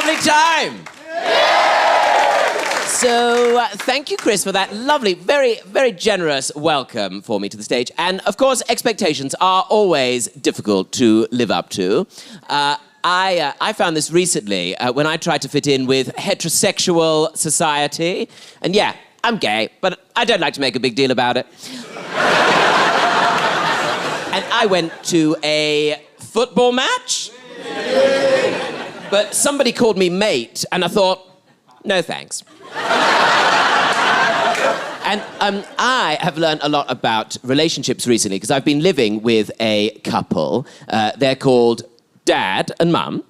lovely time. So, thank you, Chris, for that lovely, very, very generous welcome for me to the stage. And, of course, expectations are always difficult to live up to. I found this recently when I tried to fit in with heterosexual society. And, yeah, I'm gay, but I don't like to make a big deal about it. And I went to a football match. But somebody called me mate, and I thought, no thanks. And I have learned a lot about relationships recently because I've been living with a couple. They're called Dad and Mum.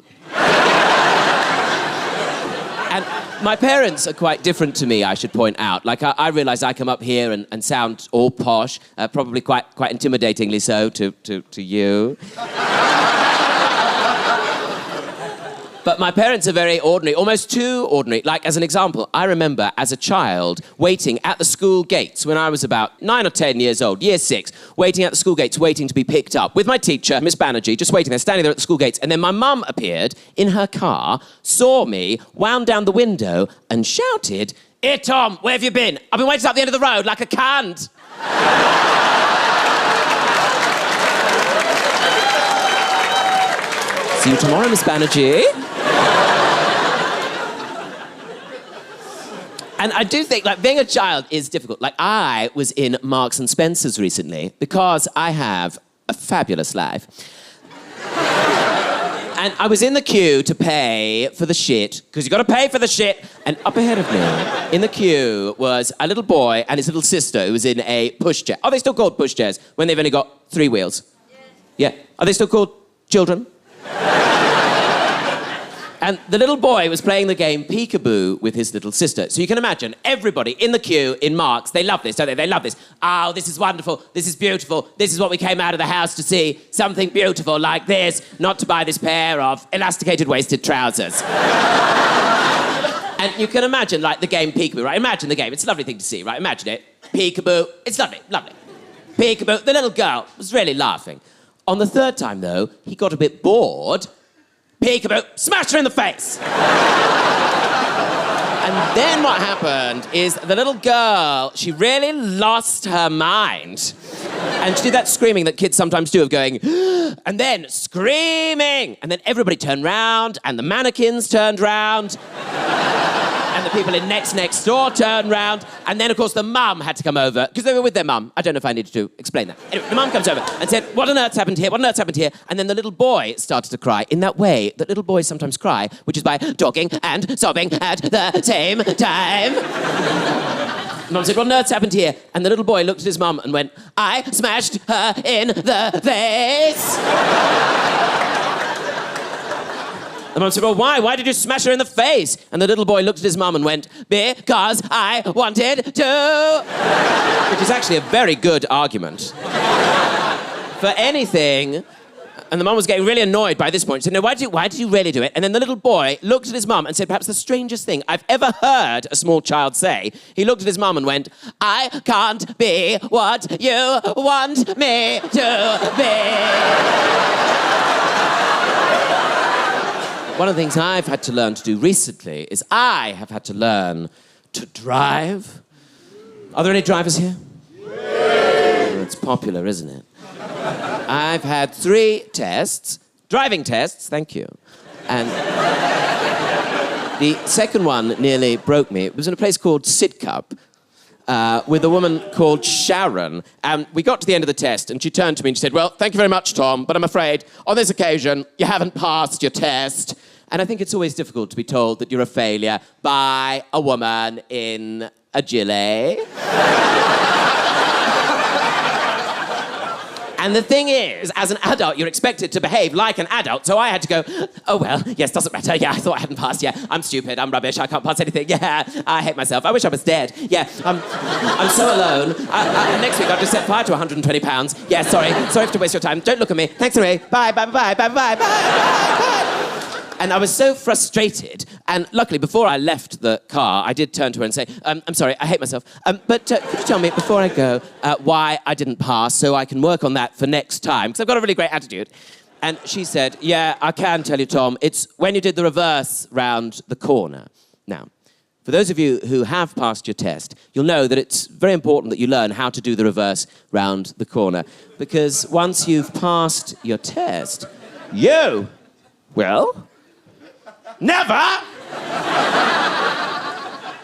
And my parents are quite different to me, I should point out. Like, I realise I come up here and sound all posh, probably quite intimidatingly so to you. But my parents are very ordinary, almost too ordinary. Like, as an example, I remember as a child waiting at the school gates when I was about 9 or 10 years old, year 6, waiting at the school gates, waiting to be picked up with my teacher, Miss Banerjee, just waiting there, standing there at the school gates. And then my mum appeared in her car, saw me, wound down the window and shouted, "Here, Tom, where have you been? I've been waiting up the end of the road like a cunt." See you tomorrow, Miss Banerjee. And I do think, like, being a child is difficult. Like, I was in Marks and Spencer's recently because I have a fabulous life. And I was in the queue to pay for the shit, because you've got to pay for the shit. And up ahead of me, in the queue, was a little boy and his little sister who was in a pushchair. Are they still called pushchairs when they've only got 3 wheels? Yeah. Are they still called children? And the little boy was playing the game Peekaboo with his little sister. So you can imagine, everybody in the queue in Marks, they love this, don't they? They love this. Oh, this is wonderful. This is beautiful. This is what we came out of the house to see. Something beautiful like this, not to buy this pair of elasticated waisted trousers. And you can imagine, like, the game Peekaboo, right? Imagine the game. It's a lovely thing to see, right? Imagine it. Peekaboo. It's lovely, lovely. Peekaboo. The little girl was really laughing. On the third time, though, he got a bit bored. Peekaboo, smashed her in the face. And then what happened is the little girl, she really lost her mind. And she did that screaming that kids sometimes do of going, and then screaming. And then everybody turned round, and the mannequins turned round. And the people in next door turned round. And then, of course, the mum had to come over, because they were with their mum. I don't know if I needed to explain that. Anyway, the mum comes over and said, "What on earth's happened here? What on earth's happened here?" And then the little boy started to cry in that way that little boys sometimes cry, which is by talking and sobbing at the same time. Mum said, "What on earth's happened here?" And the little boy looked at his mum and went, "I smashed her in the face." The mum said, "Well, why? Why did you smash her in the face?" And the little boy looked at his mum and went, "Because I wanted to." Which is actually a very good argument for anything. And the mum was getting really annoyed by this point. She said, "No, why did you really do it?" And then the little boy looked at his mum and said, perhaps the strangest thing I've ever heard a small child say. He looked at his mum and went, "I can't be what you want me to be." One of the things I've had to learn to do recently is I have had to learn to drive. Are there any drivers here? Oh, it's popular, isn't it? I've had 3 tests, driving tests, thank you. And the second one nearly broke me. It was in a place called Sidcup with a woman called Sharon. And we got to the end of the test and she turned to me and she said, "Well, thank you very much, Tom, but I'm afraid on this occasion you haven't passed your test." And I think it's always difficult to be told that you're a failure by a woman in a gilet. And the thing is, as an adult, you're expected to behave like an adult, so I had to go, "Oh, well, yes, doesn't matter. Yeah, I thought I hadn't passed. Yeah, I'm stupid. I'm rubbish. I can't pass anything. Yeah, I hate myself. I wish I was dead. Yeah, I'm so alone. Next week, I'll just set fire to 120 pounds. Yeah, sorry. Sorry to waste your time. Don't look at me. Thanks, anyway. Bye, bye, bye, bye, bye, bye, bye." And I was so frustrated. And luckily, before I left the car, I did turn to her and say, "I'm sorry, I hate myself. But could you tell me, before I go, why I didn't pass so I can work on that for next time? Because I've got a really great attitude." And she said, yeah, I can tell you, Tom. It's when you did the reverse round the corner. Now, for those of you who have passed your test, you'll know that it's very important that you learn how to do the reverse round the corner. Because once you've passed your test, you will never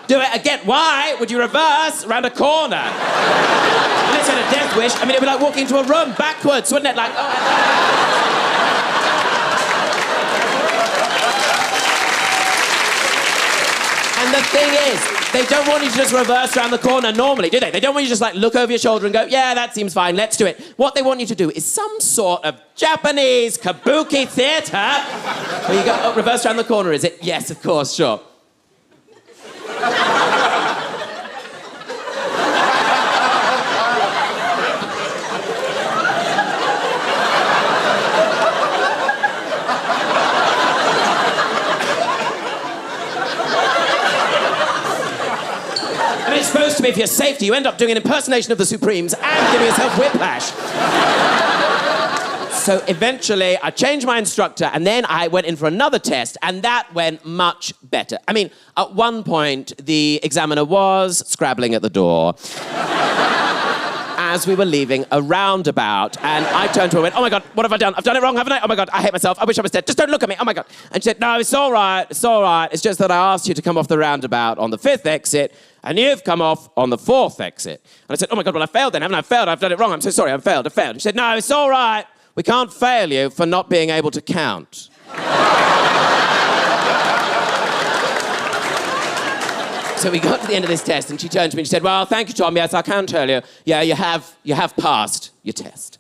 do it again. Why would you reverse round a corner? Unless you had a death wish. I mean, it'd be like walking into a room backwards, wouldn't it? Like, oh. And the thing is, they don't want you to just reverse around the corner normally, do they? They don't want you to just, like, look over your shoulder and go, yeah, that seems fine, let's do it. What they want you to do is some sort of Japanese kabuki theatre where you go, oh, reverse around the corner, is it? Yes, of course, sure. It's supposed to be for your safety. You end up doing an impersonation of the Supremes and giving yourself whiplash. So eventually, I changed my instructor, and then I went in for another test, and that went much better. I mean, at one point, the examiner was scrabbling at the door as we were leaving a roundabout, and I turned to her and went, oh my God, what have I done? I've done it wrong, haven't I? Oh my God, I hate myself. I wish I was dead. Just don't look at me. Oh my God. And she said, no, it's all right. It's all right. It's just that I asked you to come off the roundabout on the 5th exit, and you've come off on the 4th exit. And I said, oh my God, well, I failed then, haven't I? I failed. I've done it wrong. I'm so sorry. I failed. And she said, no, it's all right. We can't fail you for not being able to count. So we got to the end of this test, and she turned to me and she said, well, thank you, Tom. Yes, I can tell you. Yeah, you have passed your test.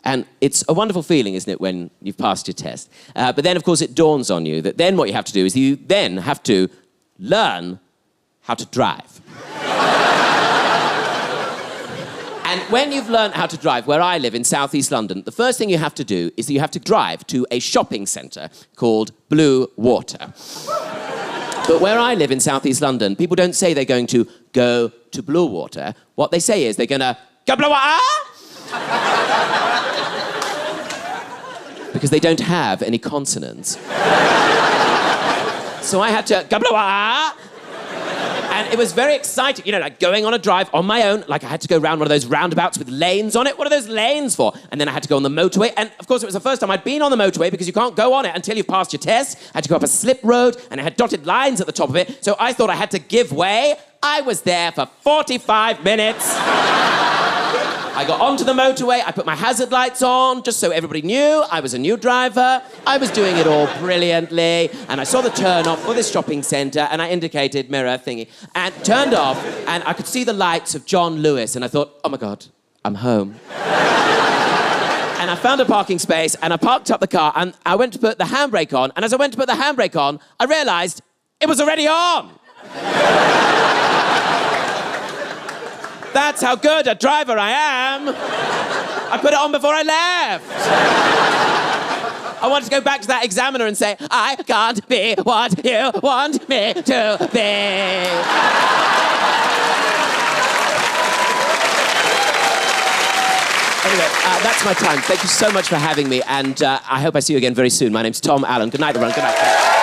And it's a wonderful feeling, isn't it, when you've passed your test? But then, of course, it dawns on you that then what you have to do is you then have to learn how to drive. And when you've learned how to drive, where I live in southeast London, the first thing you have to do is that you have to drive to a shopping centre called Bluewater. But where I live in southeast London, people don't say they're going to go to Bluewater. What they say is they're going to go Bluewater! Because they don't have any consonants. So I had to go Bluewater! And it was very exciting, you know, like going on a drive on my own. Like I had to go round one of those roundabouts with lanes on it. What are those lanes for? And then I had to go on the motorway. And of course, it was the first time I'd been on the motorway because you can't go on it until you've passed your test. I had to go up a slip road and it had dotted lines at the top of it. So I thought I had to give way. I was there for 45 minutes. I got onto the motorway, I put my hazard lights on, just so everybody knew I was a new driver. I was doing it all brilliantly, and I saw the turn off for this shopping centre, and I indicated mirror thingy, and turned off, and I could see the lights of John Lewis, and I thought, oh my God, I'm home. And I found a parking space, and I parked up the car, and I went to put the handbrake on, and as I went to put the handbrake on, I realised it was already on. That's how good a driver I am. I put it on before I left. I wanted to go back to that examiner and say, I can't be what you want me to be. Anyway, that's my time. Thank you so much for having me, and I hope I see you again very soon. My name's Tom Allen. Good night, everyone. Good night.